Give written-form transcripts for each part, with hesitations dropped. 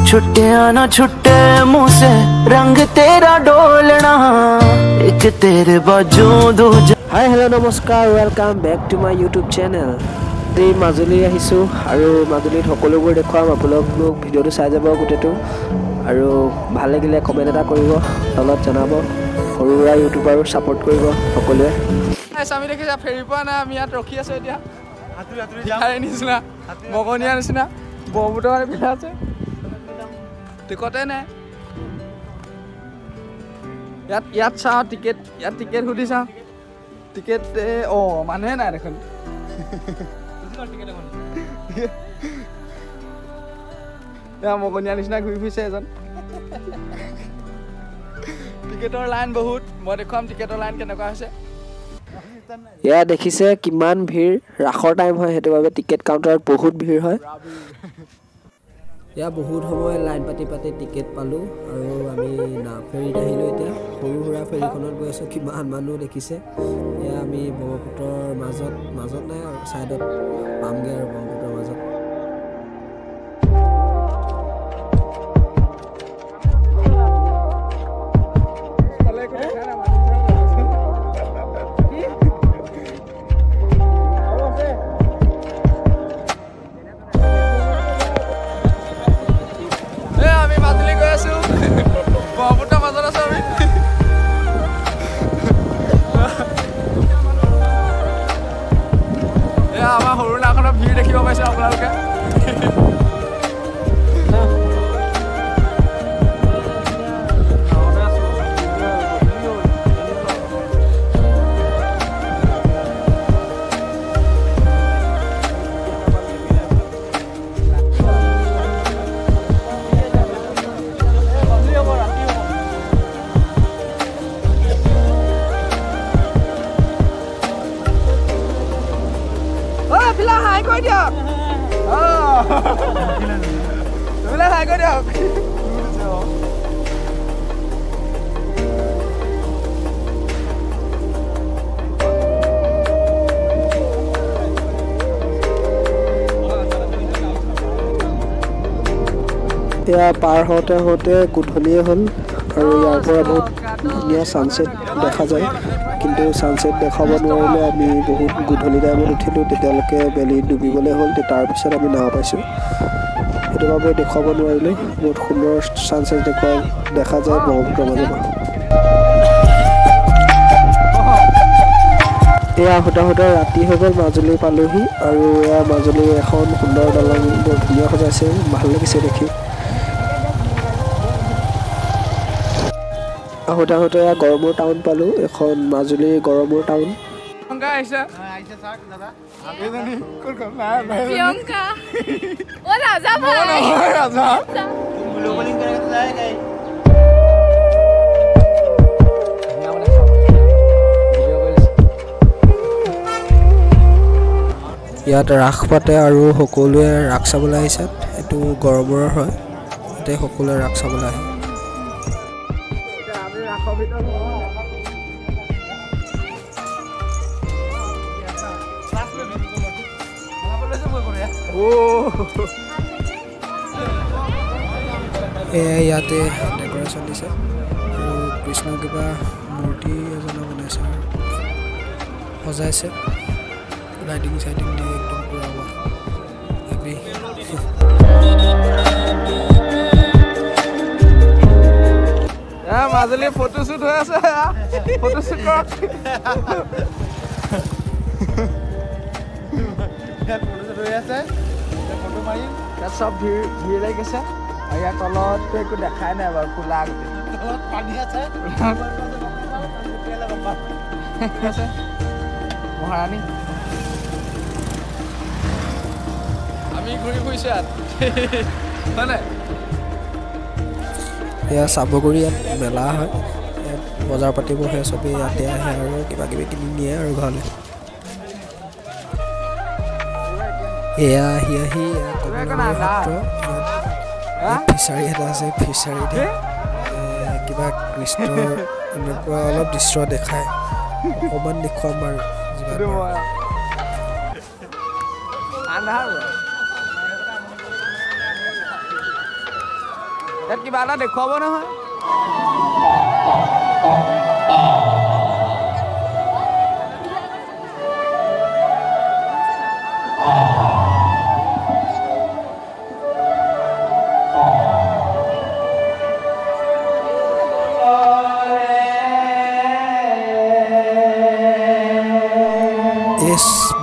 छुट्टियां ना छुट्टे मुँह से रंग तेरा डोलना एक तेरे बाजू दूजा। हाय हेलो नमस्कार welcome back to my YouTube channel. এই মাজুলী আহিছো আৰু মাজুলীত সকলোবোৰ দেখুৱাম আপোনালোক ভিডিওটো চাই যাব গোটেটো আৰু ভাল লাগিলে কমেন্ট এটা কৰিব তলত জনাব সৰু সুৰা ইউটিউবাৰ সাপোৰ্ট কৰিব সকলোৱে। আমি দেখিছা ফেৰি পোৱা নাই আমি ইয়াত ৰখি আছো এতিয়া হাতুৰি নিচিনা মগনিয়া নিচিনা ব্ৰহ্মপুত্ৰৰ বিল আছে টিকটে নাই ইয়াত চাওঁ টিকেট সুধি চাওঁ টিকেট মানুহে নাই দেখোন মগনিয়া নিচিনা ঘূৰি ফুৰিছে এজন টিকেটৰ লাইন বহুত মই দেখুৱাম টিকেটৰ লাইন কেনেকুৱা হৈছে। এয়া দেখিছে কিমান ভিৰ ৰাখৰ টাইম হয় হেতু বাবে টিকেট কাউন্টাৰত বহুত ভিৰ হয়। এয়া বহুত সময় লাইন পাতি টিকেট পালো আৰু আমি না ফেৰীত আহিলো এতিয়া সৰু সুৰা ফেৰীখনত গৈ আছো কিমান মানুহ দেখিছে। এয়া আমি ব্ৰহ্মপুত্ৰৰ মাজত নাই আৰু সাইডত পামগে আৰু ব্ৰহ্মপুত্ৰৰ মাজত। আমাৰ সৰু নাখনৰ ভিৰ দেখিব পাইছে আপোনালোকে। হাই কৈ দিয়ক হাই কৈ দিয়ক এয়া পাৰ হওঁতে গধূলিয়ে হ'ল আৰু ইয়াৰ পৰা বহুত ধুনীয়া ছানছেট দেখা যায় কিন্তু ছানছেট দেখাব নোৱাৰিলে আমি বহুত গধূলি টাইমত উঠিলোঁ তেতিয়ালৈকে বেলি ডুবিবলৈ হ'ল তাৰপিছত আমি নাও পাইছোঁ সেইটো বাবে দেখুৱাব নোৱাৰিলোঁ। বহুত সুন্দৰ ছানছেট দেখা যায় ব্ৰহ্মপুত্ৰৰ মাজত। এয়া আহোঁতে ৰাতি হৈ গ'ল মাজুলী পালোহি আৰু এয়া মাজুলীৰ এখন সুন্দৰ দলং বৰ ধুনীয়া সজাইছে ভাল লাগিছে দেখি। আহোঁতে এয়া গড়মূৰ টাউন পালোঁ এখন মাজুলীৰ গড়মূৰ টাউন। ইয়াত ৰাস পাতে আৰু সকলোৱে ৰাস চাবলৈ আহিছে। এইটো গড়মূৰৰ হয় ইয়াতে সকলোৱে ৰাস চাবলৈ আহে। ইয়াতে ডেকৰেশ্যন দিছে আৰু কৃষ্ণ কিবা মূৰ্তি এজনে বনাইছে সজাইছে লাইটিং চাইটিং দি একদম পুৰা হেভি। মাজুলী ফটোশ্বুট হৈ আছে ফটোশ্বুট কৰক ফটো মাৰি ইয়াত চব ভিৰ লাগি গৈছে আৰু ইয়াৰ তলততো একো দেখাই নাই বাৰু খোলা পানী আছে মহাৰাণী আমি ঘূৰি ফুৰিছো ইয়াত হয় নাই। এয়া চাবগুৰি ইয়াত মেলা হয় ইয়াত বজাৰ পাতি বহে চবেই ইয়াতে আহে আৰু কিবা কিবি কিনি নিয়ে আৰু ঘৰলৈ। এয়া আহি ফিচাৰী এটা আছে ফিচাৰীতে কিবা কৃষ্ণৰ এনেকুৱা অলপ দৃশ্য দেখায় অকণমান দেখুৱাম আৰু যিমান। 安的哈，我。 Hãy subscribe cho kênh Ghiền Mì Gõ để không bỏ lỡ những video hấp dẫn. ইয়াত কিবা এটা দেখুৱাব নহয়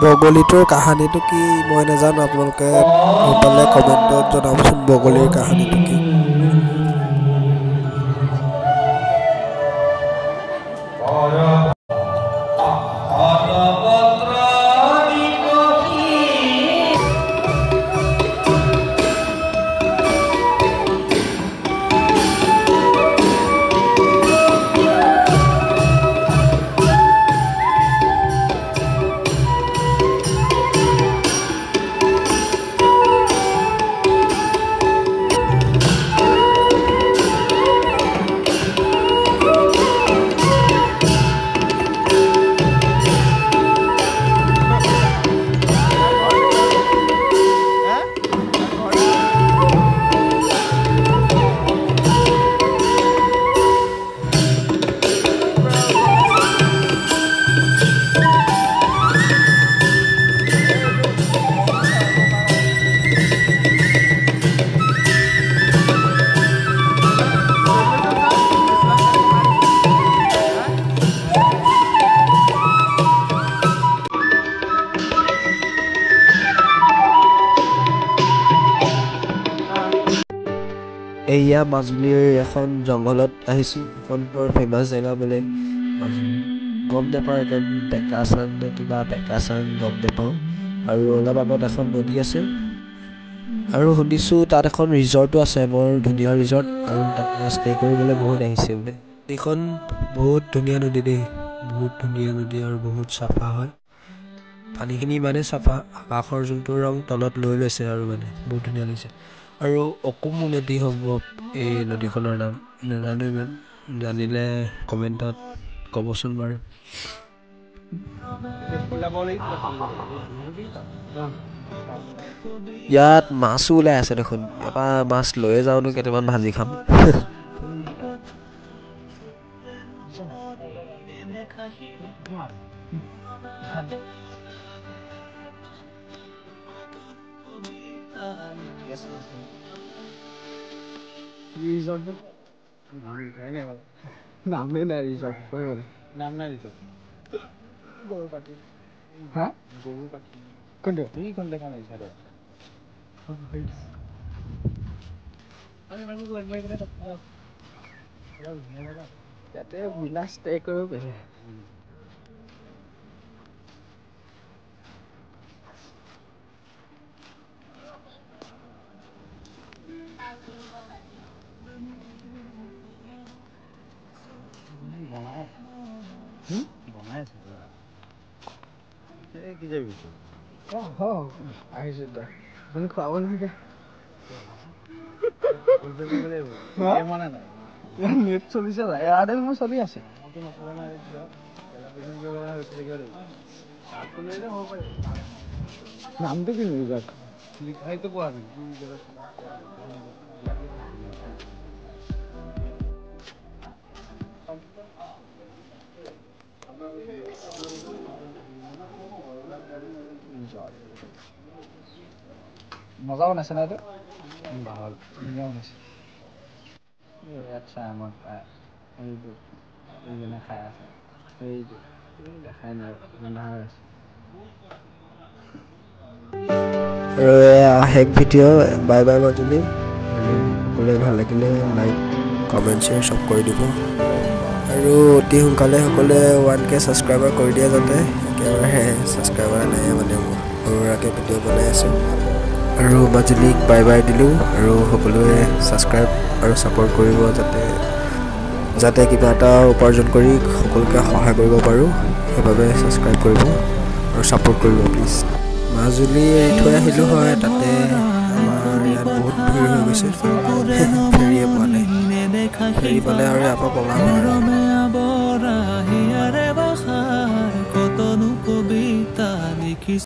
বগলীটোৰ কাহিনীটো কি মই নাজানো আপোনালোকে পালে কমেণ্টত জনাবচোন বগলীৰ কাহিনীটো কি এয়া মাজুলীৰ এখন জংঘলত আহিছোঁ এখন বৰ ফেমাছ জেগা বোলে গম নাপাওঁ এখন ডেকাচাং নে কিবা ডেকাচাং গম নাপাওঁ আৰু অলপ আগত এখন নদী আছে আৰু শুনিছোঁ তাত এখন ৰিজৰ্টো আছে বৰ ধুনীয়া ৰিজৰ্ট আৰু তাত ষ্টে কৰিবলৈ বহুত আহিছে বোলে এইখন বহুত ধুনীয়া নদী দেই বহুত ধুনীয়া নদী আৰু বহুত চাফা হয় পানীখিনি ইমানেই চাফা আকাশৰ যোনটো ৰং তলত লৈ লৈছে আৰু মানে বহুত ধুনীয়া লাগিছে আৰু অকুমু নদী সম্ভৱ এই নদীখনৰ নাম নাজানো ইমান জানিলে কমেণ্টত ক'বচোন বাৰু ইয়াত মাছো ওলাই আছে দেখোন এবাৰ মাছ লৈয়ে যাওঁনো কেইটামান ভাজি খাম নামে নাই ৰিজৰ্ট নাম নাই ৰিজৰ্ট গৰু পাতি হা গৰু পাতি কোনটো এইখন দেখা নাই ইয়াতে বিলাস ষ্টে কৰিব পাৰে বনাই আছে কি যাবি আহিছো তই আপুনি খুৱাব নহয় নেট চলিছে এয়াৰটেল মোৰ চলি আছে নামটো কি লিখাইতো কোৱা নাই মজা বনাইছে না এইটো ভাল ধুনীয়া বনাইছে আচ্ছা আমাৰ এইটো এইজনে খাই আছে এইটো দেখাই নাই ৰন্ধা হৈ আছে আৰু শেষ ভিডিঅ' বাই বাই মাজুলী সকলোৱে ভাল লাগিলে লাইক কমেণ্ট শ্বেয়াৰ চব কৰি দিব আৰু অতি সোনকালে সকলোৱে 1K ছাবস্ক্ৰাইবাৰ কৰি দিয়ে যাতে একেবাৰে ছাবস্ক্ৰাইবাৰ নাই মানে মোৰ সৰু সুৰাকৈ ভিডিঅ' বনাই আছোঁ আৰু মাজুলীক বাই বাই দিলোঁ আৰু সকলোৱে ছাবস্ক্ৰাইব আৰু ছাপোৰ্ট কৰিব যাতে কিবা এটা উপাৰ্জন কৰি সকলোকে সহায় কৰিব পাৰোঁ সেইবাবে ছাবস্ক্ৰাইব কৰিব আৰু ছাপোৰ্ট কৰিব প্লিজ মাজুলী এৰি থৈ আহিলোঁ হয় তাতে আমাৰ ইয়াত বহুত ভিৰ হৈ গৈছে ফেৰিয়ে পোৱা নাই ফেৰি পালে আৰু ইয়াৰ পৰা পলাম